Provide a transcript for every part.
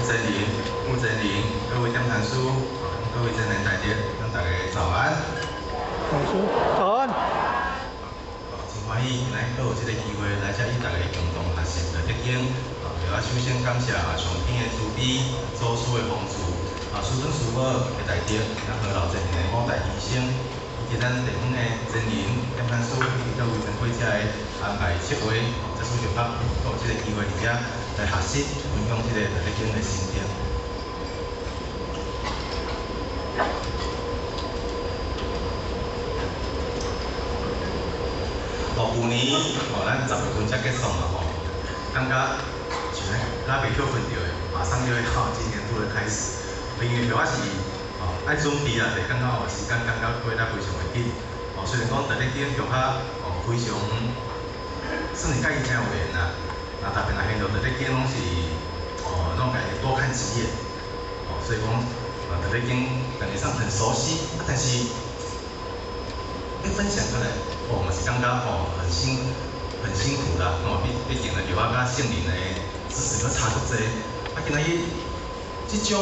真人、负责人、各位点谈师、各位真人大家，咱大家早安。老师，早安。真欢喜，今日有这个机会来这与大家共同学习着德经。我首先感谢上天的慈悲、祖师的帮助，师尊师母的大德，咱何老真的五代医生，以及咱地方的真人、点谈师以及各位参会者的安排策划，这所就甲有这个机会伫遮来学习，分享这个德经的心得。旧年咱10月份才结束嘛感觉像咱袂扣分着的，马上就会今年度的开始。因为主要是爱准备啊，就感觉时间感觉过得非常的紧。虽然讲在咧顶中较非常算是甲伊真有缘啦，特别若现在在咧顶拢是拢家己多看几眼，所以讲在咧顶感觉上很熟悉，但是要分享出来。嘛是感觉很辛苦啦，毕竟呢，有甲圣灵的知识搁差足济。今仔日即种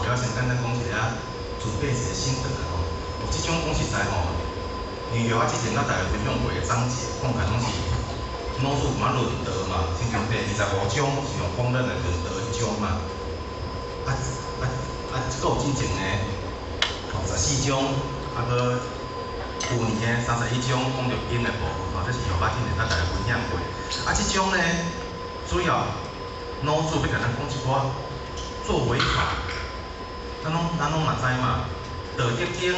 要先简单讲一下，准备一个心得啦即种讲实在因为我之前甲大家分享过的章节，讲起拢是老师嘛论道嘛，圣经第25章是用讲咱的论道迄种嘛。搁有进前的14章，搁。有年的31章讲着经的部分，这是由我之前甲大家分享过。即种呢，主要老师要甲咱讲一寡做违法，咱拢嘛知嘛，道德经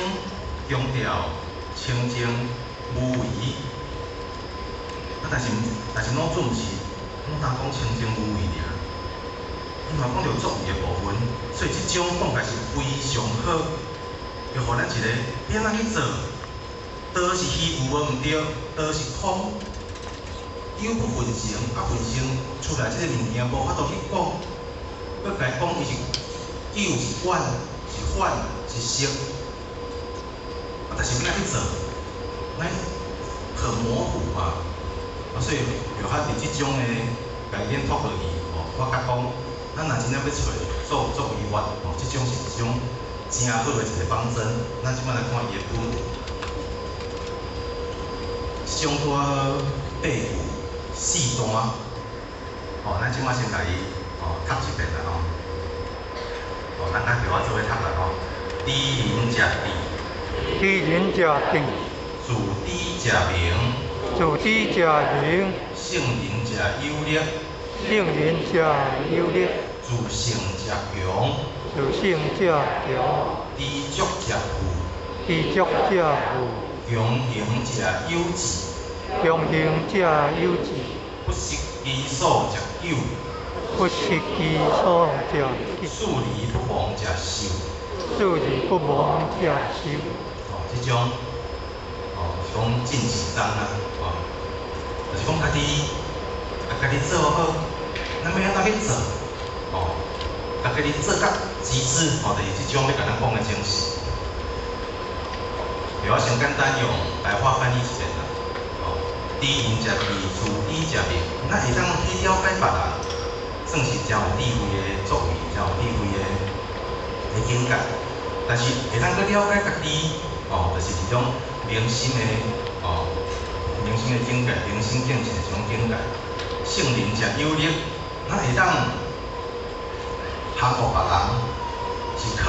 强调清净无为，但是老师毋是拢单讲清净无为尔，伊嘛讲着作为的部分，所以即种讲法是非常好，要互咱一个要安怎去做。倒是虚无无毋对，倒是空，有不分成，分成出来即个物件无法度去讲，要甲伊讲伊是有是管是反是实，但是要安怎去做，咱很模糊嘛，所以就较伫即种的概念托落去，我甲讲，咱若真正要找作为法，即种是一种真好的一个方针，咱即摆来看伊的本。上多8句4段，咱即摆先甲伊读一遍啦咱甲叫我做伙读啦知人者智，知人者智，自知者明，自知者明，圣人者有力，圣人者有力，自性者强，自性者强，知足者富，知足者富。强行者有志，强行者有志，不识其所者有，不识其所者数理不忘者寿，数理不忘者寿。即种是讲进几章啊，就是讲家己做好，咱要安怎去做，家己做甲极致，就是即种要甲咱讲的精神。我先简单用白话翻译一遍啦。知人者智，自知者明。咱会当去了解别人，算是真有智慧的作为，真有智慧的境界。但是会当去了解家己，就是一种明心的境界，明心见性的一种境界。圣人者有力，咱会当学互别人，是靠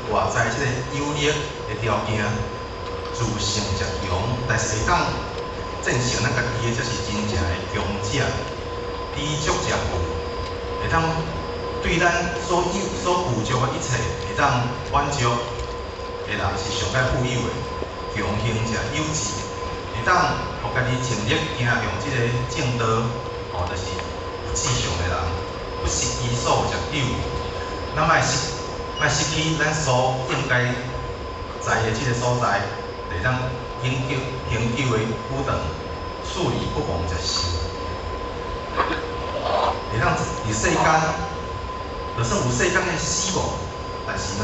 外在即个有力的条件。自性者强，但是会当证成咱家己的才是真正的强者。知足者富，会当对咱所有所富足的一切，会当满足的人是上界富有的。强行者有志，会当互家己尽力行向即个正道，就是有志向的人。不识其所者有，咱莫失去咱所应该在的即个所在。会当永久的苦长，数理不忘者寿。会当伫世间，就算有世间的死亡，但是呢，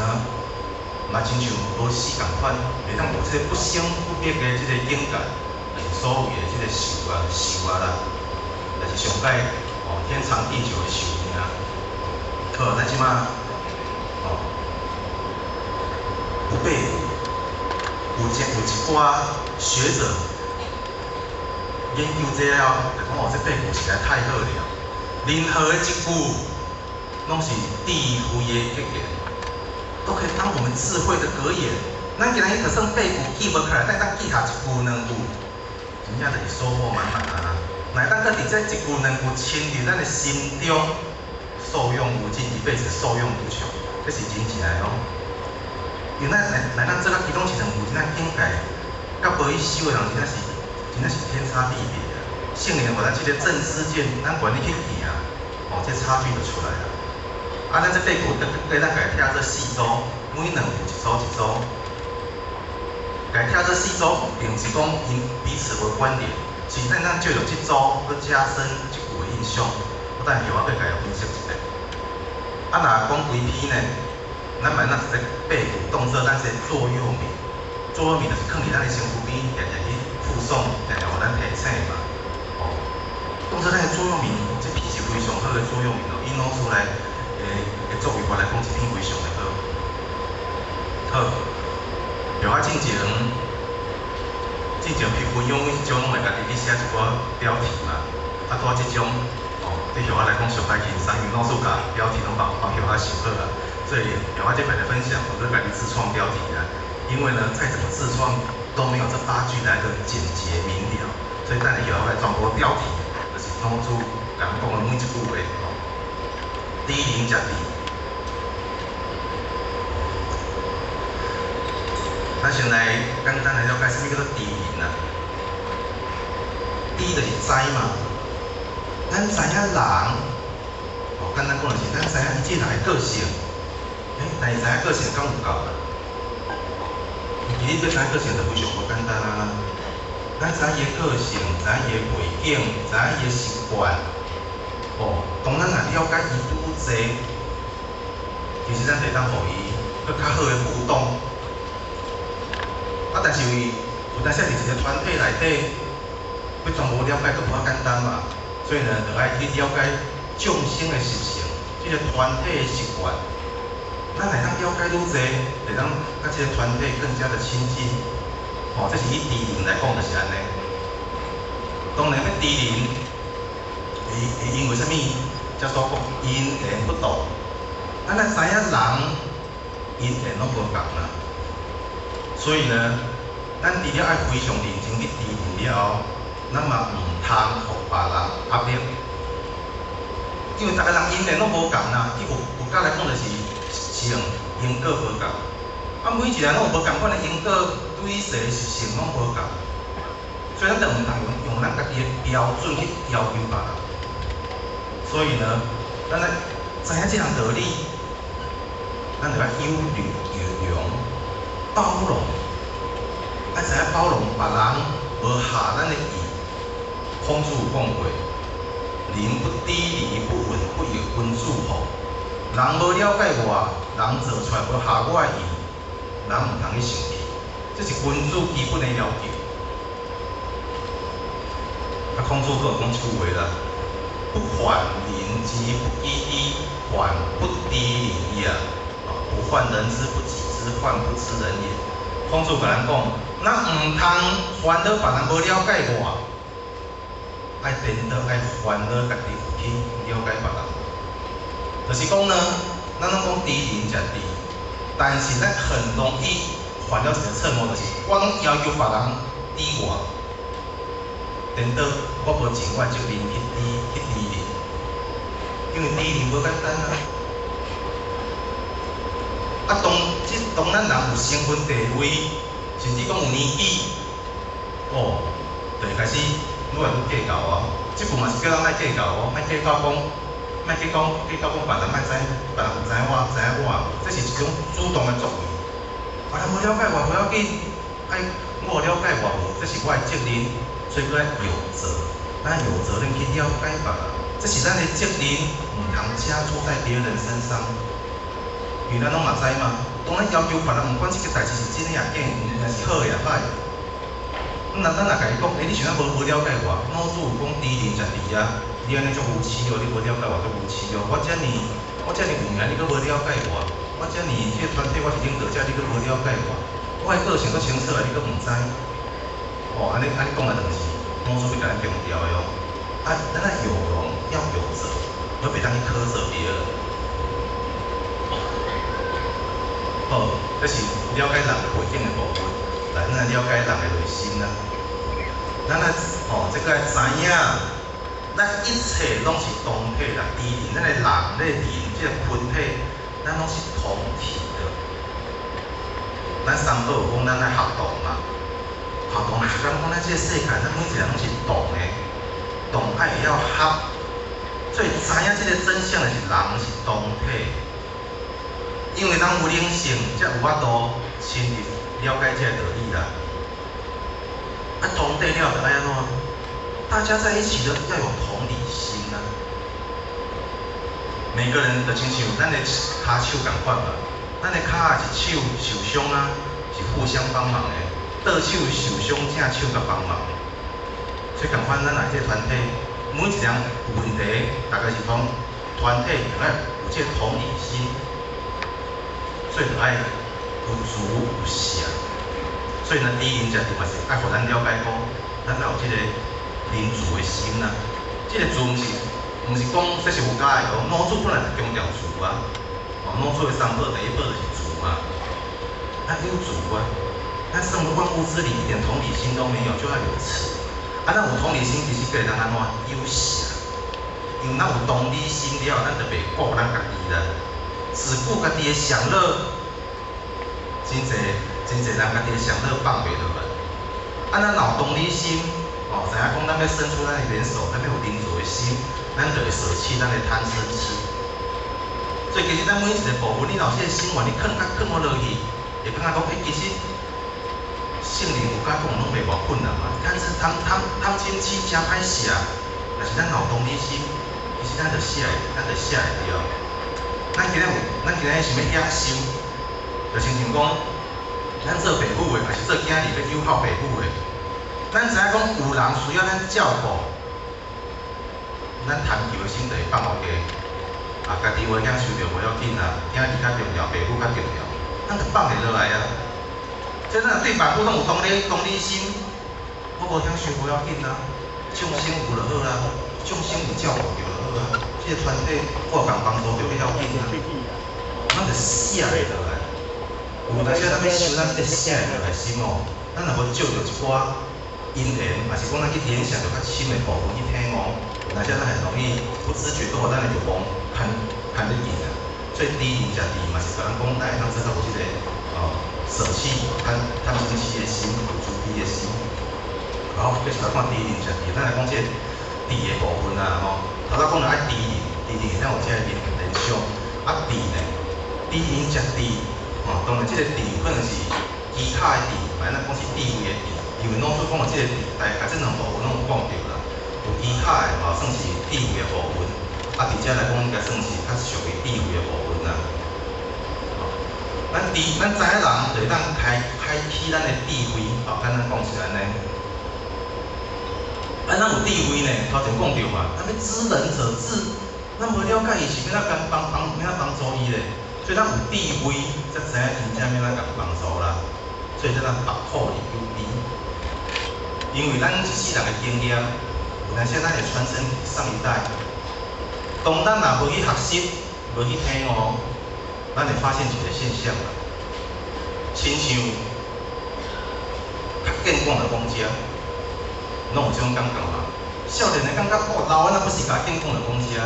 嘛亲像无死共款，会当有即个不生不灭的即个境界，就是所谓的即个寿啦，就是上界天长地久的寿命。可好，咱即马有八句，有一寡学者研究这了，就讲这八句实在太好了。任何的一句，拢是智慧的格言，都可以当我们智慧的格言。咱今日就算八句记无起来，但当记下一句两句，真正就是收获满满啊！乃当搁伫这一句两句深入咱的心中，受用无尽，一辈子受用无穷，这是真正的哦。因为咱做到其中一两句，真正境界，甲无去修的人，真正是天差地别啊！圣灵互咱这个正知见，咱管你去行啊，这差距就出来了。咱这八句，咱家拆做4组，每两句一组一组，家拆做4组，并是讲因彼此无关联。是咱借着这组，搁加深一句的印象。我等下后仔再甲伊分析一下。若讲规篇呢，咱买那一个八句动作，咱是座右铭。座右铭就是放伫咱的身躯边，日日去附送，日日互咱提醒嘛。当做咱的座右铭，这篇是非常好的座右铭哦。以老师来的作为我来讲，这篇非常的好。好，后仔进前去分享迄种，拢会家己去写一寡标题嘛。拄仔即种对后仔来讲上较轻松，因为老师甲标题拢帮后仔想好啊。所以后仔这边的分享，我就家己自创标题啊。因为呢，再怎么自创都没有这8句来的简洁明了。所以等下后仔来全部标题，就是老师甲咱讲的每一句话低龄食甜。咱先来简单来了解什么叫做低龄啊？低就是知嘛，咱知影人，简单讲就是咱知影伊这人的个性，但是知影个性敢有够啊？其实要知影个性就非常无简单啊。咱知影伊的个性，知影伊的背景，知影伊的习惯，当咱若了解伊愈侪，其实咱就当互伊搁较好的互动。但是有当时伫一个团体内底，要全部了解，搁无遐简单嘛。所以呢，就爱去了解众生的习性，这个团体的习惯。咱来当了解愈侪，会当甲这个团体更加的亲近。这是以低龄来讲，就是安尼。当然要低龄，会因为什么？叫做讲因缘不同。咱来知影人因缘拢无共啦。所以呢，咱除了爱非常认真去治疗了后，咱嘛唔通互别人压力，因为逐个人因缘拢无共啦。伊有甲来讲就是像因果无共，每一个人拢有无共款的因果对势的习性拢无共，所以咱就唔通用咱家己的标准去要求别人。所以呢，咱来知影这项道理，咱就要有容。包容，咱知影包容别人无下咱的意。孔子有讲过：人不低礼，不稳，不以温助后。人无了解我，人做出来无下我的意，人唔通去生气。这是君子基本的要求。孔子佫有讲一句话啦：不患人之不义矣，患不低礼也。不患人之不己知，患不知人也。孔子甲咱讲，咱唔通烦恼别人无了解我，爱颠倒爱烦恼家己去了解别人。就是讲呢，咱拢讲低人食低，但是咱很容易犯了一个错误，就是我拢要求别人低我，颠倒我无尽我的责任去低人，因为低人无简单啊。当咱人有身份地位，甚至讲有年纪，就会开始愈来愈计较哦。这句嘛是叫咱莫计较哦，莫计较讲别人莫知，别人有知我，知影我，这是一种主动的作为。别人无了解我无要紧，我了解我无，这是我的责任，所以咱有责，咱有责任去了解别人，这是咱的责任，唔通加诸在别人身上。因为咱拢嘛知嘛，当咱要求别人，毋管这个代志是真也假，毋是好也歹。咱若家己讲，你像咱无了解我，老子有讲低人食低啊，你安尼足无耻哦，你无了解我足无耻哦。我遮尔我遮尔有名，你阁无了解我，我遮尔这个团体我是领导者，你阁无了解我，我的个性阁清楚啊，你阁毋知。哦，安尼讲来就是魔术要甲咱强调的哦。啊，咱有容要有责，而袂当去苛责别人。好，这是了解人的背景的部分，来咱来了解人的内心啦。咱来这个知影，咱一切拢是同体啦，敌人，咱的人咧敌人，这个群体，咱拢是同体的。咱三宝有讲，咱来合同嘛，合同就是讲咱这个世界，咱每一个人拢是同的，同爱要合，所以知影这个真相就是人是同体。因为咱有灵性，才有法度深入了解这个道理啦。啊，同体了就爱安怎？大家在一起的要有同理心啊。每个人就亲像咱的骹手共款嘛，咱的骹一手受伤啊，是互相帮忙的；倒手受伤，正手甲帮忙。所以共款，咱来这个团体，每一个人有问题，大家是从团体有这个同理心。所以就爱有慈有善，所以呢，第一人食嘛是爱互咱了解讲，咱有这个仁慈的心啦。这个慈毋是讲这是有假的哦，老祖本来就强调慈啊。哦，老祖的三宝第一宝就是慈嘛。咱有慈啊，咱生活万物之理一点同理心都没有，就要有慈。啊，咱有同理心，其实可以让咱安怎有善，因为咱有同理心了，咱就袂顾咱家己啦。只顾家己的享乐，真侪人家己的享乐放袂落来。啊，咱有同理心，哦，知影讲咱要伸出咱的援手，咱要有仁慈的心，咱就会舍弃咱的贪嗔痴。所以其实咱每一个部分，你若这个心愿你放我落去，会感觉讲，其实圣灵有甲讲拢袂偌困难嘛。贪嗔痴真歹写，但是咱有同理心，其实咱就写会了。咱今日想要野修，就亲像讲，咱做爸母的，还是做囝儿要友好爸母的。咱知影讲有人需要咱照顾，咱贪求的心就会放互家。啊，家己话享受着无要紧啊，囝儿较重要，爸母较重要，咱就放袂落来啊。所以咱对爸母拢有同理心，我无享受无要紧啊，众生有就好啊，众生有照顾着就好啊。这个团体我有共帮助着，要紧啊，咱就写会落来。有当时咱要修咱这个写会落来心哦，咱若无照着一寡因缘，还是讲咱去联想着较深的部分去听哦，有当时咱很容易不自觉，都互咱的欲望看得紧啊。所以第一食第嘛是甲咱讲，咱会当做到有这个舍弃贪嗔痴的心，有慈悲的心。好，继续来看第一食第，咱来讲这个地的部分啊吼。头先讲到爱地理，咱有这个联想，啊地呢，地人食地，当然这个地可能是其他的地，反正讲是地位的地，因为老师讲的这个地，大概这两部分拢有讲到啦，有其他的算是地位的部分，啊，而且来讲应该算是较属于地位的部分啦。咱知影人就会当开启咱的智慧，简单讲是安尼。咱有智慧呢，头前讲到嘛，咱要知人者智，咱无了解伊是要怎帮助伊咧，所以咱有智慧，才知影真正要怎帮助啦。所以咱学好而有理，因为咱一世人的经验，有当时咱会传承给上一代。当咱若无去学习，无去听哦，咱会发现一个现象啦，亲像较健康的公家。拢有这种感觉嘛？少年的感觉，老的那不是甲健康的公司啊，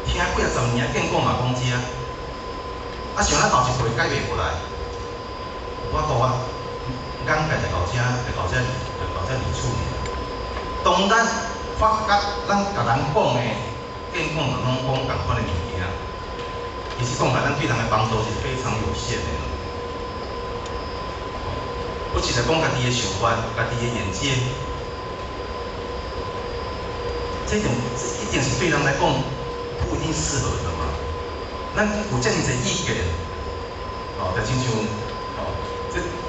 听几啊十年啊，健康嘛公司啊，啊像咱头一辈改袂过来，我讲啊，眼界就到这二处尔。当咱发觉咱甲人讲的健康的拢讲共款的物件，其实讲来咱对人的帮助是非常有限的。我只是讲家己的想法，家己的眼界。这一定是对人来讲不一定适合的嘛。咱有这样子意见，就亲像，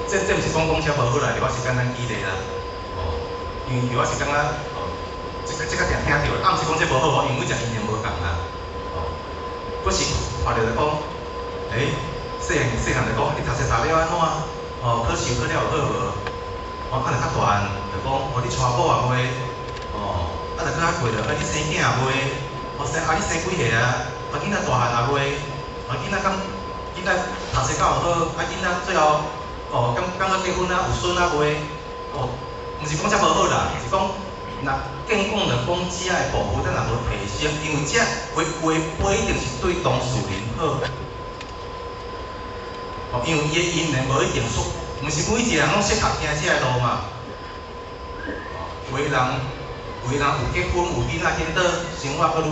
这不是讲车无好啦，我是简单举例啦，因为我是感觉，这个定听到，啊，毋是讲这无好，因为每只意见无共啦，不是讲看到就讲，细汉就讲，你读册读了安怎？哦，考试考了有好无？哦，啊，若较大汉就讲，哦，你娶某啊未？哦，啊，若搁较贵着，你生囝啊未？哦，你生几个啊？啊，囡仔大汉啊未？啊，囡仔读册敢有好？啊，囡仔最后哦，敢要结婚啊？有孙啊未？哦，毋是讲遮无好啦，是讲若健讲着讲遮个部分，咱若无提升，因为遮话不一定是对当事人好。哦，因为伊个因缘无一定属，毋是每一个人拢适合行遮个路嘛。哦，有的人有结婚有囡仔，见到生活搁愈